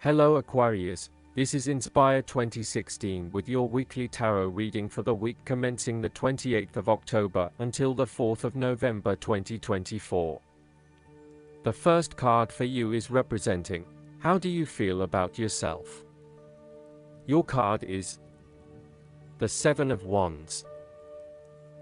Hello Aquarius, this is Inspire 2016 with your weekly tarot reading for the week commencing the 28th of October until the 4th of November 2024. The first card for you is representing, how do you feel about yourself? Your card is the Seven of Wands.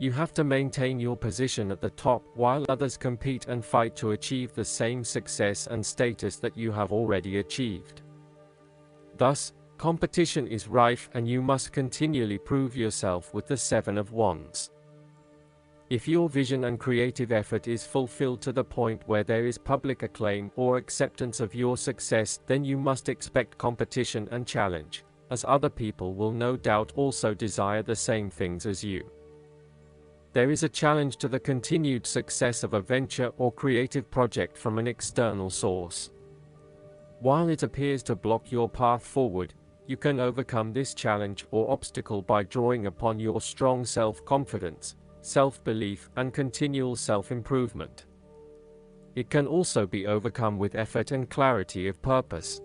You have to maintain your position at the top while others compete and fight to achieve the same success and status that you have already achieved. Thus, competition is rife and you must continually prove yourself with the Seven of Wands. If your vision and creative effort is fulfilled to the point where there is public acclaim or acceptance of your success, then you must expect competition and challenge, as other people will no doubt also desire the same things as you. There is a challenge to the continued success of a venture or creative project from an external source. While it appears to block your path forward, you can overcome this challenge or obstacle by drawing upon your strong self-confidence, self-belief, and continual self-improvement. It can also be overcome with effort and clarity of purpose.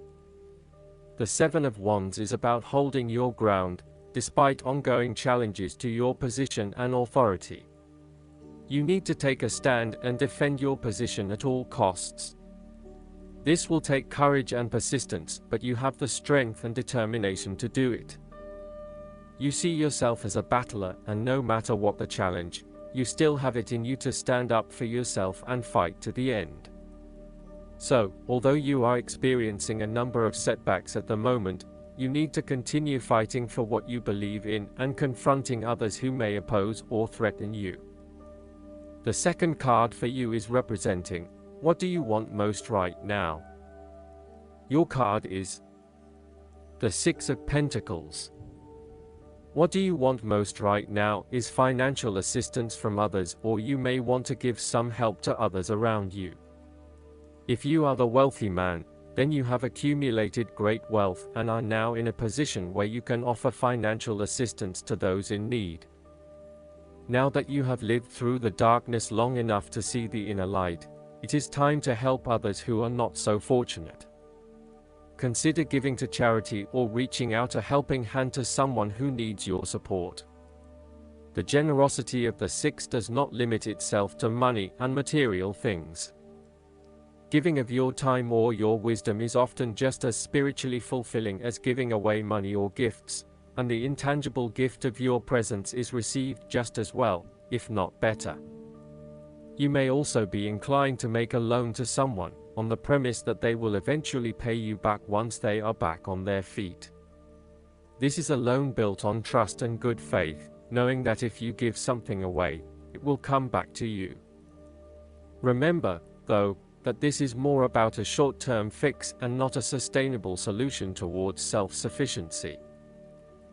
The Seven of Wands is about holding your ground, despite ongoing challenges to your position and authority. You need to take a stand and defend your position at all costs. This will take courage and persistence, but you have the strength and determination to do it. You see yourself as a battler, and no matter what the challenge, you still have it in you to stand up for yourself and fight to the end. So, although you are experiencing a number of setbacks at the moment, you need to continue fighting for what you believe in and confronting others who may oppose or threaten you. The second card for you is representing, what do you want most right now? Your card is the Six of Pentacles. What do you want most right now is financial assistance from others, or you may want to give some help to others around you. If you are the wealthy man, then you have accumulated great wealth and are now in a position where you can offer financial assistance to those in need. Now that you have lived through the darkness long enough to see the inner light, it is time to help others who are not so fortunate. Consider giving to charity or reaching out a helping hand to someone who needs your support. The generosity of the Six does not limit itself to money and material things. Giving of your time or your wisdom is often just as spiritually fulfilling as giving away money or gifts, and the intangible gift of your presence is received just as well, if not better. You may also be inclined to make a loan to someone, on the premise that they will eventually pay you back once they are back on their feet. This is a loan built on trust and good faith, knowing that if you give something away, it will come back to you. Remember, though, that this is more about a short-term fix and not a sustainable solution towards self-sufficiency.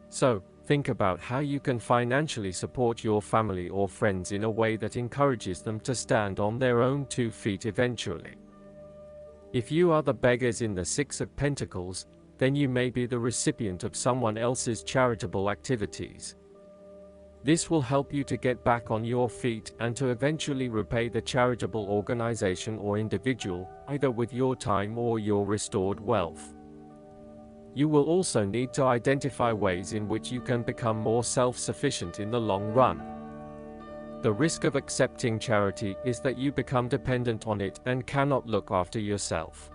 So, think about how you can financially support your family or friends in a way that encourages them to stand on their own 2 feet eventually. If you are the beggars in the Six of Pentacles, then you may be the recipient of someone else's charitable activities. This will help you to get back on your feet and to eventually repay the charitable organization or individual, either with your time or your restored wealth. You will also need to identify ways in which you can become more self-sufficient in the long run. The risk of accepting charity is that you become dependent on it and cannot look after yourself.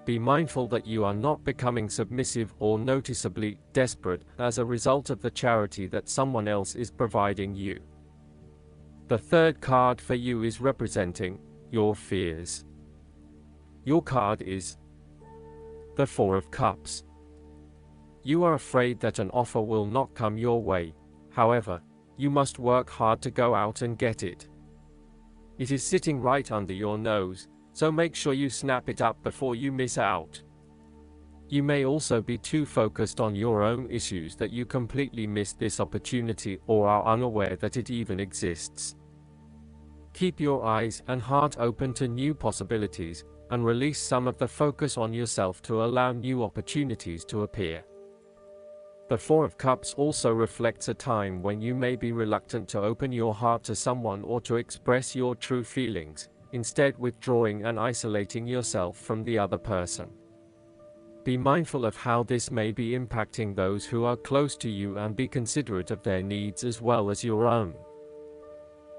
Be mindful that you are not becoming submissive or noticeably desperate as a result of the charity that someone else is providing you. The third card for you is representing your fears. Your card is the Four of Cups. You are afraid that an offer will not come your way. However, you must work hard to go out and get it. It is sitting right under your nose, so make sure you snap it up before you miss out. You may also be too focused on your own issues that you completely miss this opportunity or are unaware that it even exists. Keep your eyes and heart open to new possibilities, and release some of the focus on yourself to allow new opportunities to appear. The Four of Cups also reflects a time when you may be reluctant to open your heart to someone or to express your true feelings, instead withdrawing and isolating yourself from the other person. Be mindful of how this may be impacting those who are close to you and be considerate of their needs as well as your own.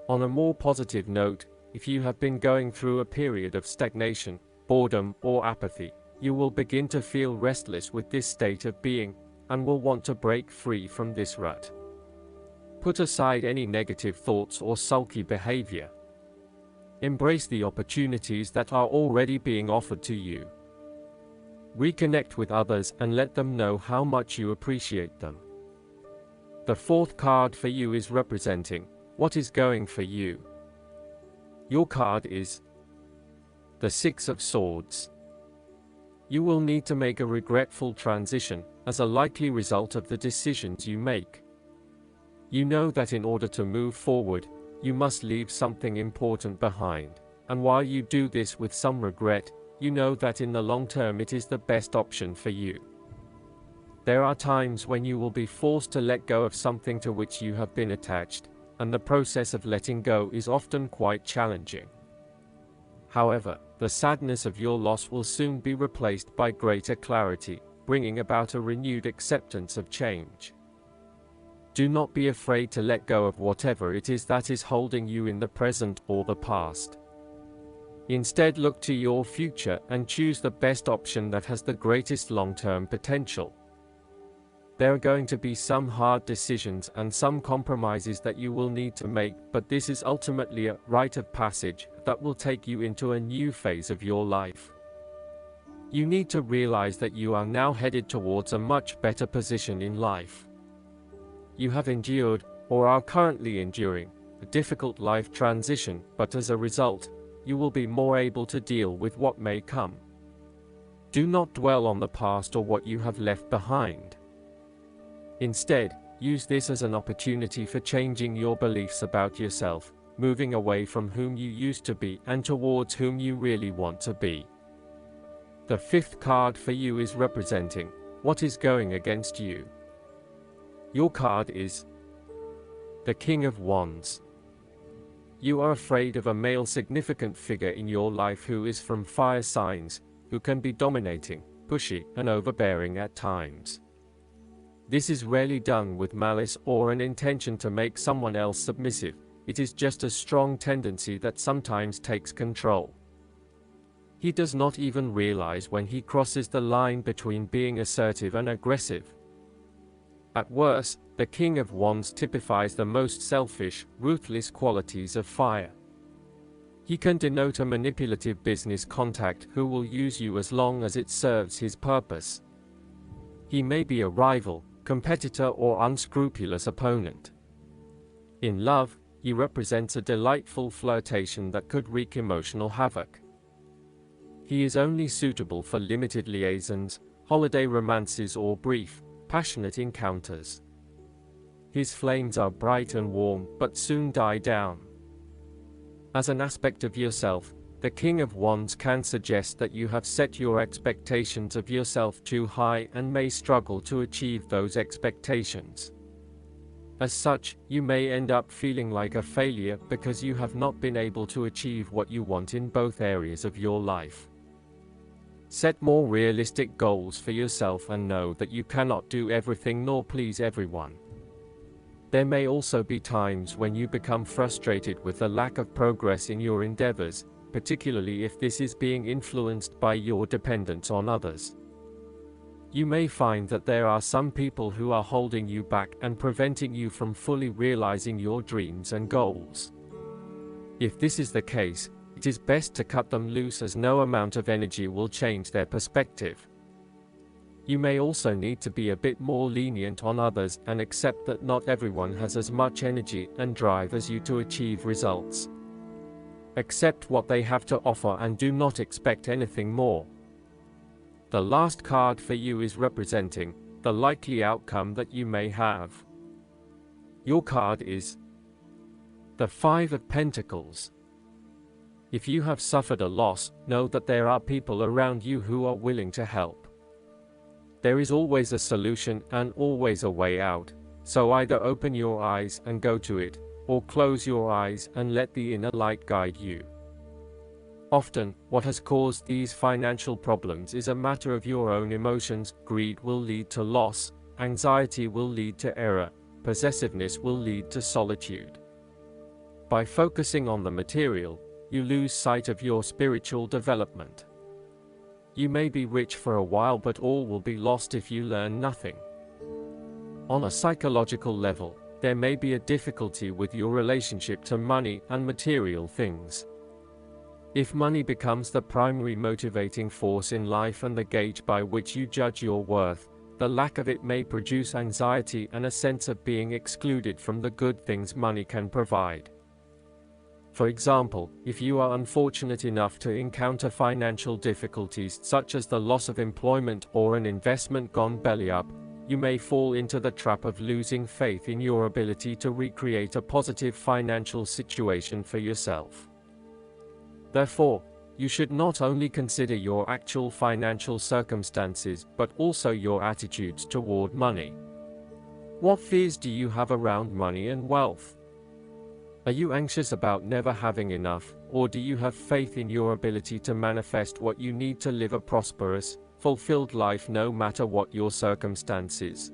On a more positive note, if you have been going through a period of stagnation, boredom, or apathy, you will begin to feel restless with this state of being, and will want to break free from this rut. Put aside any negative thoughts or sulky behavior. Embrace the opportunities that are already being offered to you. Reconnect with others and let them know how much you appreciate them. The fourth card for you is representing what is going for you. Your card is the Six of Swords. You will need to make a regretful transition as a likely result of the decisions you make. You know that in order to move forward, you must leave something important behind, and while you do this with some regret, you know that in the long term it is the best option for you. There are times when you will be forced to let go of something to which you have been attached, and the process of letting go is often quite challenging. However, the sadness of your loss will soon be replaced by greater clarity, bringing about a renewed acceptance of change. Do not be afraid to let go of whatever it is that is holding you in the present or the past. Instead, look to your future and choose the best option that has the greatest long-term potential. There are going to be some hard decisions and some compromises that you will need to make, but this is ultimately a rite of passage that will take you into a new phase of your life. You need to realize that you are now headed towards a much better position in life. You have endured, or are currently enduring, a difficult life transition, but as a result, you will be more able to deal with what may come. Do not dwell on the past or what you have left behind. Instead, use this as an opportunity for changing your beliefs about yourself, moving away from whom you used to be and towards whom you really want to be. The fifth card for you is representing what is going against you. Your card is the King of Wands. You are afraid of a male significant figure in your life who is from fire signs, who can be dominating, pushy, and overbearing at times. This is rarely done with malice or an intention to make someone else submissive. It is just a strong tendency that sometimes takes control. He does not even realize when he crosses the line between being assertive and aggressive. At worst, the King of Wands typifies the most selfish, ruthless qualities of fire. He can denote a manipulative business contact who will use you as long as it serves his purpose. He may be a rival, competitor, or unscrupulous opponent. In love, he represents a delightful flirtation that could wreak emotional havoc. He is only suitable for limited liaisons, holiday romances, or brief, passionate encounters. His flames are bright and warm, but soon die down. As an aspect of yourself, the King of Wands can suggest that you have set your expectations of yourself too high and may struggle to achieve those expectations. As such, you may end up feeling like a failure because you have not been able to achieve what you want in both areas of your life. Set more realistic goals for yourself and know that you cannot do everything nor please everyone. There may also be times when you become frustrated with the lack of progress in your endeavors, particularly if this is being influenced by your dependence on others. You may find that there are some people who are holding you back and preventing you from fully realizing your dreams and goals. If this is the case, it is best to cut them loose, as no amount of energy will change their perspective. You may also need to be a bit more lenient on others and accept that not everyone has as much energy and drive as you to achieve results. Accept what they have to offer and do not expect anything more. The last card for you is representing the likely outcome that you may have. Your card is the Five of Pentacles. If you have suffered a loss, know that there are people around you who are willing to help. There is always a solution and always a way out, so either open your eyes and go to it, or close your eyes and let the inner light guide you. Often, what has caused these financial problems is a matter of your own emotions. Greed will lead to loss, anxiety will lead to error, possessiveness will lead to solitude. By focusing on the material, you lose sight of your spiritual development. You may be rich for a while, but all will be lost if you learn nothing. On a psychological level, there may be a difficulty with your relationship to money and material things. If money becomes the primary motivating force in life and the gauge by which you judge your worth, the lack of it may produce anxiety and a sense of being excluded from the good things money can provide. For example, if you are unfortunate enough to encounter financial difficulties such as the loss of employment or an investment gone belly up, you may fall into the trap of losing faith in your ability to recreate a positive financial situation for yourself. Therefore, you should not only consider your actual financial circumstances, but also your attitudes toward money. What fears do you have around money and wealth? Are you anxious about never having enough, or do you have faith in your ability to manifest what you need to live a prosperous, fulfilled life no matter what your circumstances?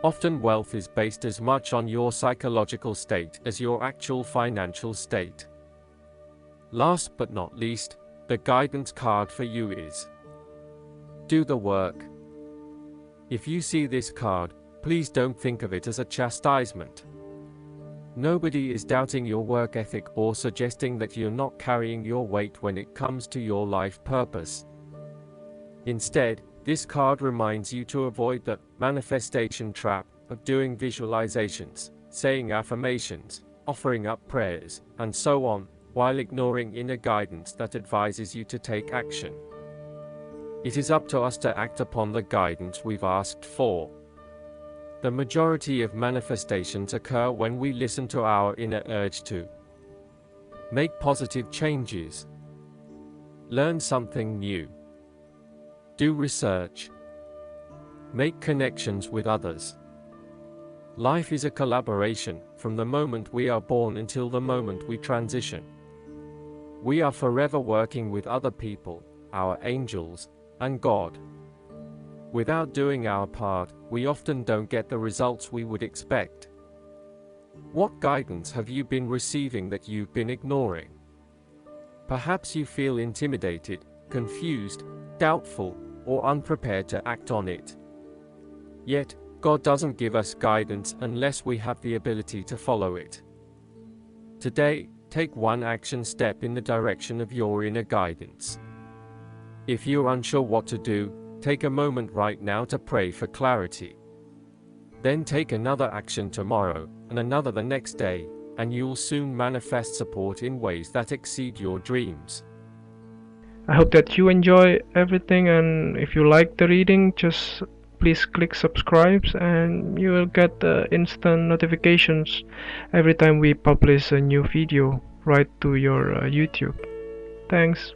Often wealth is based as much on your psychological state as your actual financial state. Last but not least, the guidance card for you is do the work. If you see this card, please don't think of it as a chastisement. Nobody is doubting your work ethic or suggesting that you're not carrying your weight when it comes to your life purpose. Instead, this card reminds you to avoid the manifestation trap of doing visualizations, saying affirmations, offering up prayers, and so on, while ignoring inner guidance that advises you to take action. It is up to us to act upon the guidance we've asked for. The majority of manifestations occur when we listen to our inner urge to make positive changes, learn something new, do research, make connections with others. Life is a collaboration from the moment we are born until the moment we transition. We are forever working with other people, our angels, and God. Without doing our part, we often don't get the results we would expect. What guidance have you been receiving that you've been ignoring? Perhaps you feel intimidated, confused, doubtful, or unprepared to act on it. Yet, God doesn't give us guidance unless we have the ability to follow it. Today, take one action step in the direction of your inner guidance. If you're unsure what to do, take a moment right now to pray for clarity. Then take another action tomorrow, and another the next day, and you'll soon manifest support in ways that exceed your dreams. I hope that you enjoy everything, and if you like the reading, just please click subscribe and you will get instant notifications every time we publish a new video right to your YouTube. Thanks.